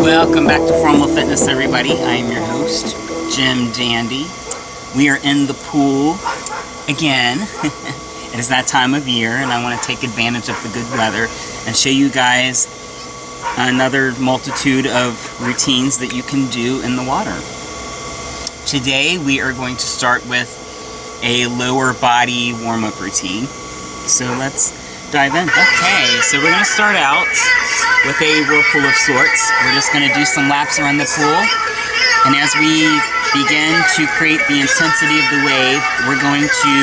Welcome back to Formal Fitness, everybody. I am your host, Jim Dandy. We are in the pool again. It is that time of year, and I want to take advantage of the good weather and show you guys another multitude of routines that you can do in the water. Today, we are going to start with a lower body warm-up routine. So let's dive in. Okay, so we're going to start out with a whirlpool of sorts. We're just going to do some laps around the pool, and as we begin to create the intensity of the wave, we're going to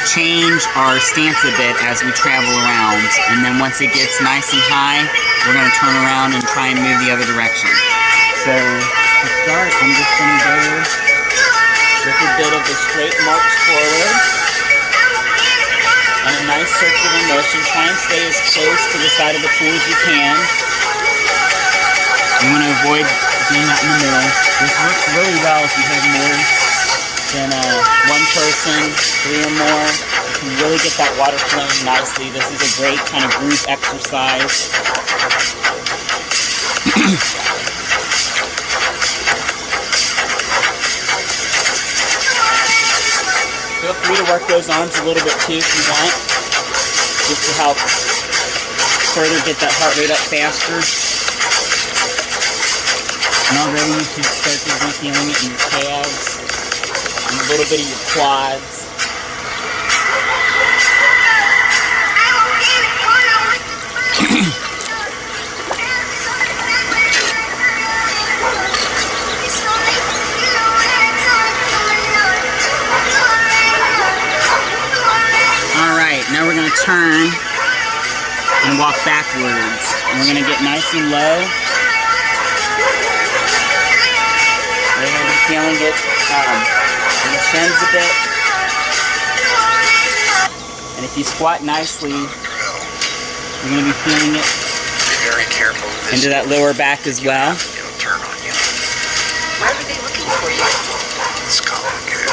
change our stance a bit as we travel around, and then once it gets nice and high, we're going to turn around and try and move the other direction. So to start, I'm just going to go with a bit of a straight march forward and a nice circular motion. Try and stay as close to the side of the pool as you can. You want to avoid being out in the middle. This works really well if you have more than one person, 3 or more. You can really get that water flowing nicely. This is a great kind of group exercise. Feel free to work those arms a little bit too if you want, just to help further get that heart rate up faster. And already you can start to be feeling it in your calves and a little bit of your quads. Now we're going to turn and walk backwards. And we're going to get nice and low. We're going to be feeling it in the shins a bit. And if you squat nicely, you're going to be feeling it very careful into that lower back as well. It'll turn on you. Why were they looking for you? It's complicated.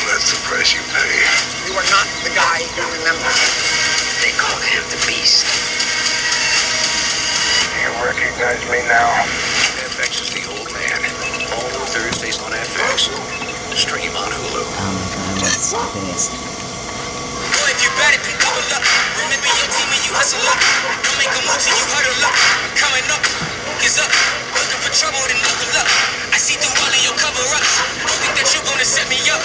That's the price you pay. You are not the guy you remember. They call him the Beast. You recognize me now? FX is the old man. All Thursdays on FX. Stream on Hulu. Oh my God, that's pissed. Boy, if you bad it, then double up. Remember your team and you hustle up. Don't make a move till you huddle up. Coming up, is up. Looking for trouble, then knuckle up. I see through all of your cover-ups. Don't think that you're gonna set me up.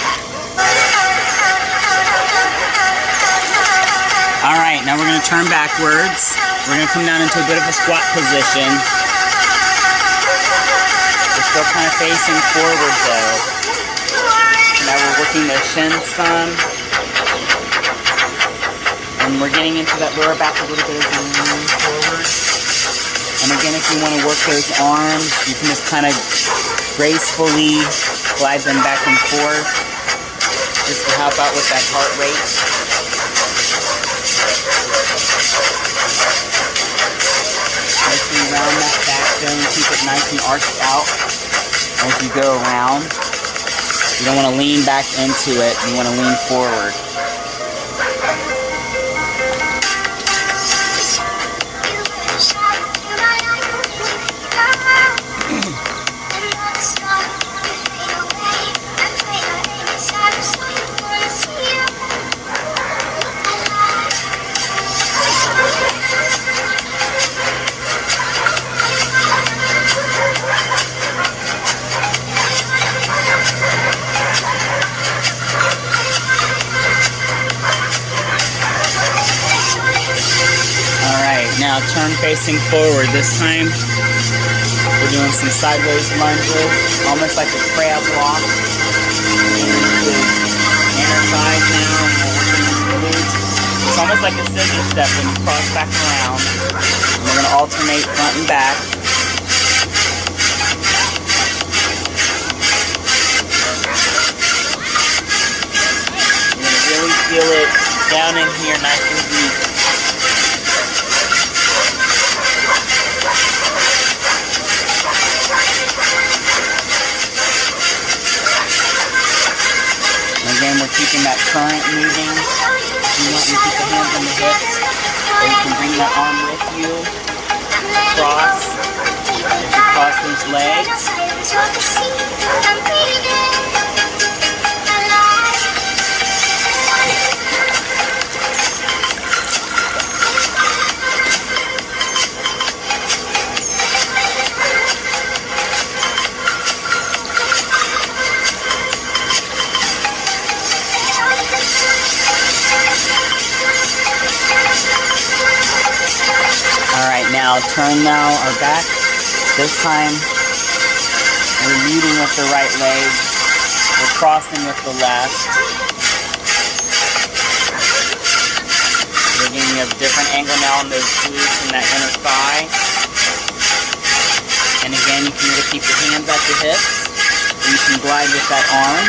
Alright, now we're going to turn backwards. We're going to come down into a bit of a squat position. We're still kind of facing forward though. So now we're working the shins some. And we're getting into that lower back a little bit as we move forward. And again, if you want to work those arms, you can just kind of gracefully glide them back and forth, just to help out with that heart rate. Nicely round that back bone, keep it nice and arched out as you go around. You don't want to lean back into it, you want to lean forward. Now turn facing forward. This time we're doing some sideways lunges, almost like a crab walk. Inner thighs now. It's almost like a scissor step when you cross back around. And we're going to alternate front and back. You're going to really feel it down in here, nice and deep. Again, we're keeping that current moving. You want to keep the hands on the hips, or you can bring that arm with you, cross, as you cross those legs. Alright, now turn our back. This time we're leading with the right leg. We're crossing with the left. We're getting a different angle now on those glutes and that inner thigh. And again, you can either keep your hands at the hips, or you can glide with that arm.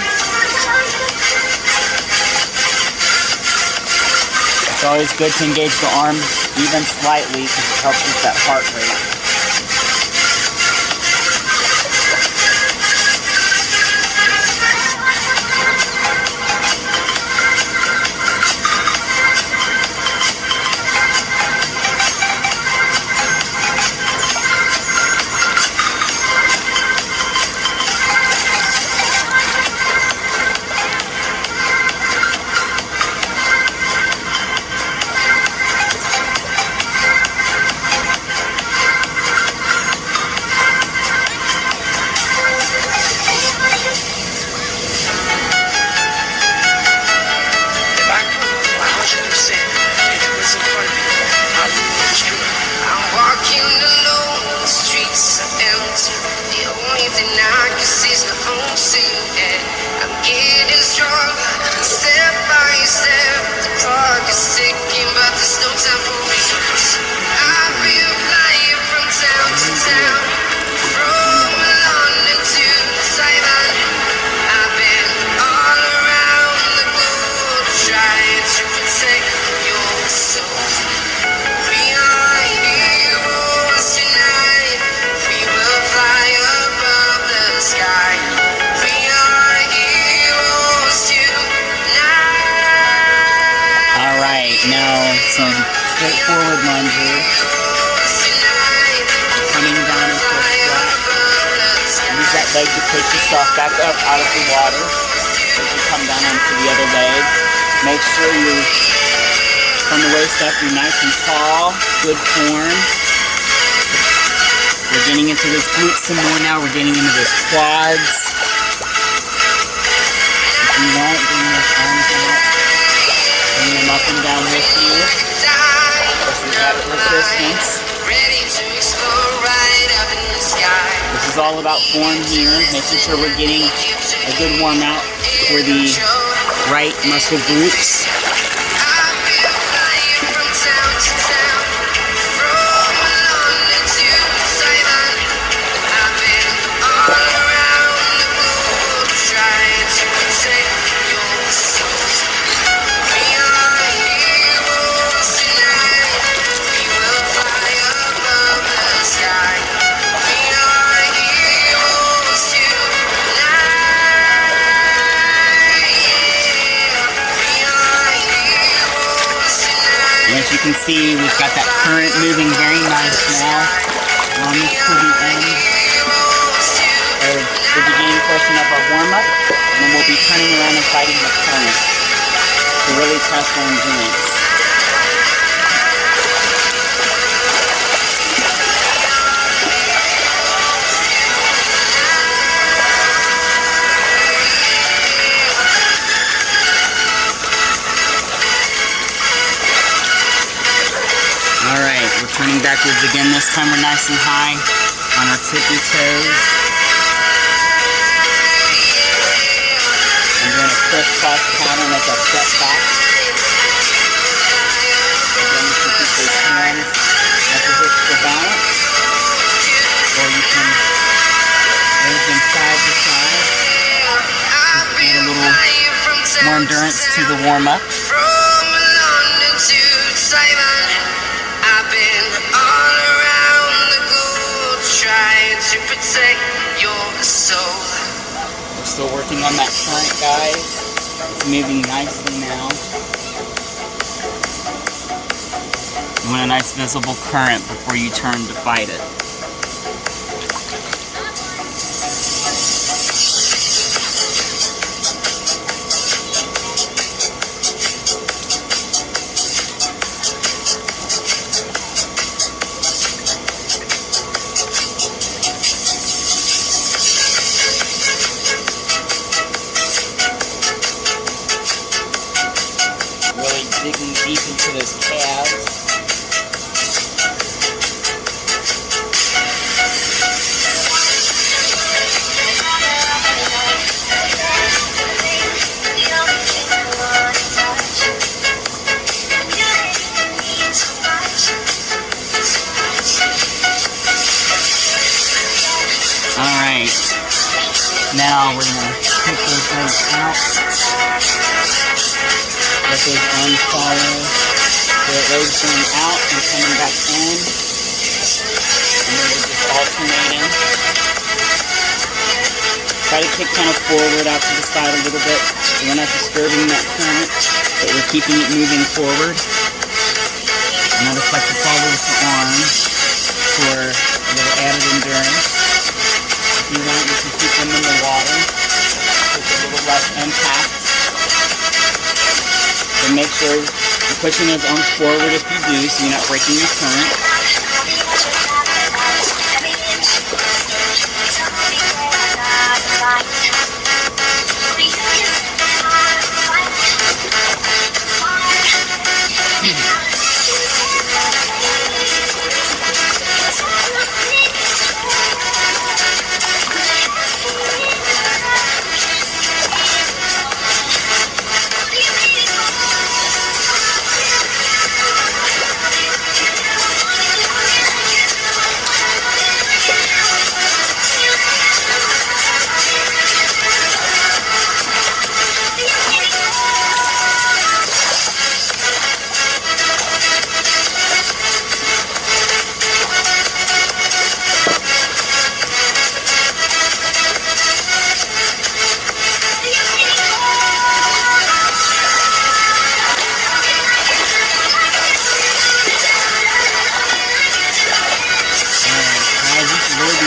It's always good to engage the arms even slightly because it helps with that heart rate. Some straightforward lunges, coming down into a squat. Use that leg to take yourself back up out of the water as you come down onto the other leg. Make sure you, from the waist up, you're nice and tall, good form. We're getting into those glutes some more now. We're getting into those quads. If you want, bring those arms out. Bring them up and down with you. Resistance. This is all about form here, making sure we're getting a good warm out for the right muscle groups. As you can see, we've got that current moving very nice now. We're almost to the end of the beginning portion of our warm-up, and then we'll be turning around and fighting the current to really test our endurance. Alright, we're turning backwards again. This time we're nice and high on our tippy toes. I'm doing a crisscross pattern as I step back. Again, you can keep those hands at the hips for balance. Or you can move them side to side. Just add a little more endurance to the warm-up. I've been all around the globe trying to protect your soul. We're still working on that current, guys. It's moving nicely now. want a nice visible current before you turn to fight it. Really digging deep into those calves. Alright, now we're going to take those legs out, let those arms follow, so the legs going out and coming back in, and then we're just alternating. Try to kick kind of forward out to the side a little bit, so we're not disturbing that current, but we're keeping it moving forward. And I just like to follow with the arms for a little added endurance. If you want, you can keep them in the water with a little less impact. But make sure you're pushing those arms forward if you do, so you're not breaking your current.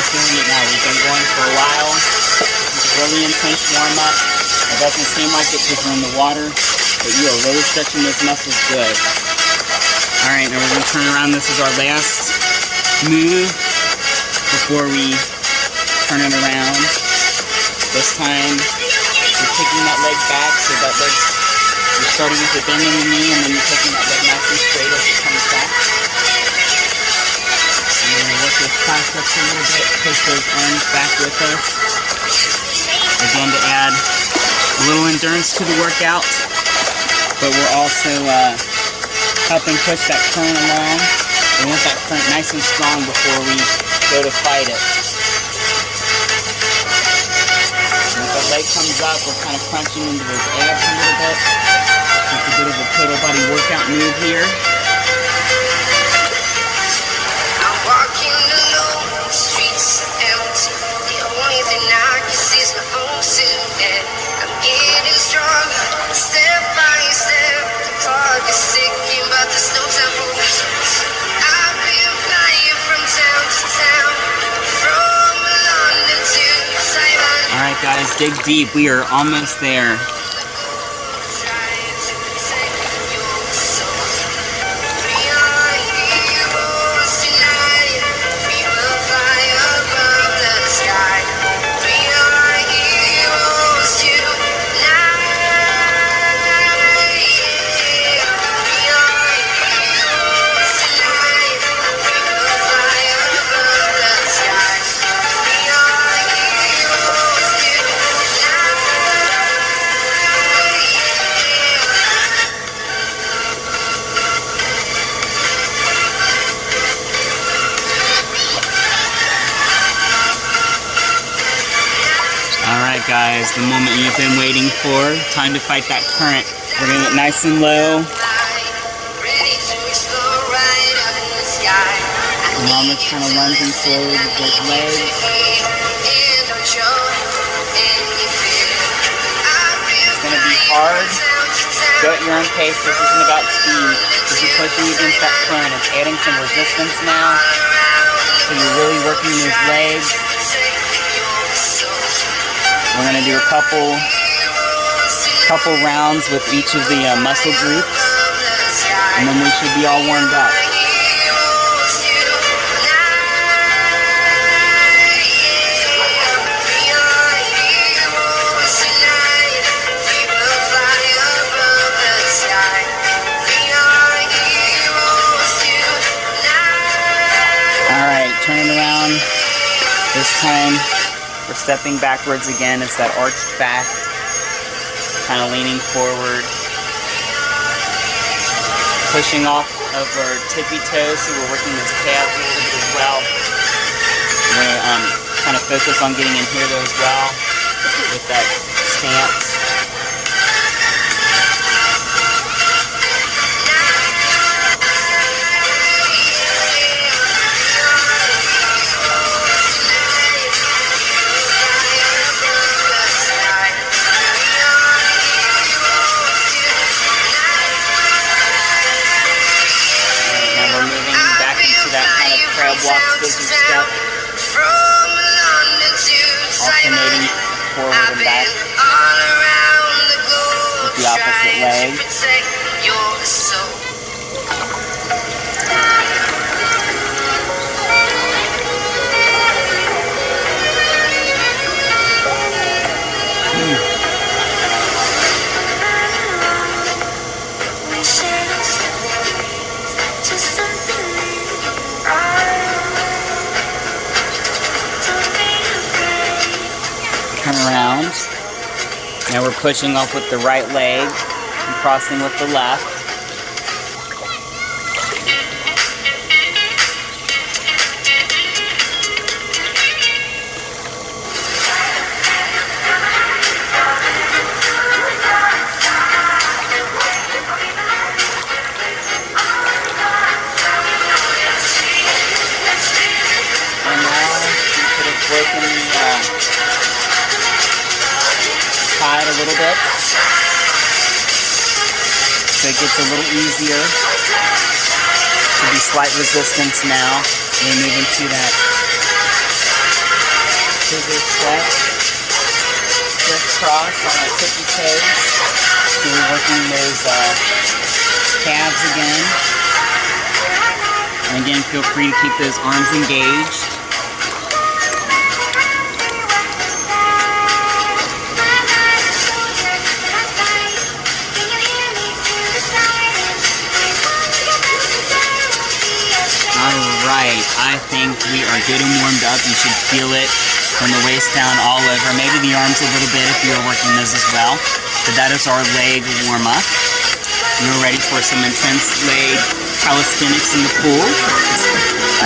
Doing it now. We've been going for a while. This is a really intense warm-up. It doesn't seem like it because you're in the water, but you are really stretching those muscles good. Alright, now we're going to turn around. This is our last move before we turn it around. This time, you're taking that leg back, so that leg's, you're starting with a bend in the knee, and then you're taking that leg nice and straight as it comes back. Work this concept a little bit, push those arms back with us. Again, to add a little endurance to the workout, but we're also helping push that current along. We want that current nice and strong before we go to fight it. And if the leg comes up, we're kind of crunching into those abs a little bit. It's a bit of a total body workout move here. Alright guys, dig deep. We are almost there. Alright guys, the moment you've been waiting for. Time to fight that current. We're going to get nice and low. And almost kind of lunging forward with those legs. It's going to be hard. Go at your own pace. This isn't about speed. This is pushing against that current. It's adding some resistance now. So you're really working those legs. We're going to do a couple rounds with each of the muscle groups, and then we should be all warmed up. Alright, turning around. This time we're stepping backwards again. It's that arched back, kind of leaning forward, pushing off of our tippy toes, so we're working those calves a little bit as well. We're going to kind of focus on getting in here though as well with that stance. Crab walk, scissor step, alternating forward and back with the opposite leg. Turn around. Now we're pushing off with the right leg and crossing with the left. And now we could have broken the tide a little bit, so it gets a little easier. Should be slight resistance now. We're moving to that scissor step, crisscross on our tippy toes. So we're working those calves again. And again, feel free to keep those arms engaged. Alright, I think we are good and warmed up. You should feel it from the waist down all over. Maybe the arms a little bit if you are working those as well. But that is our leg warm-up. We're ready for some intense leg calisthenics in the pool.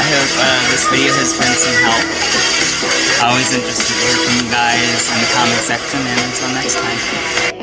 I hope this video has been some help. Always interested to hear from you guys in the comment section, and until next time.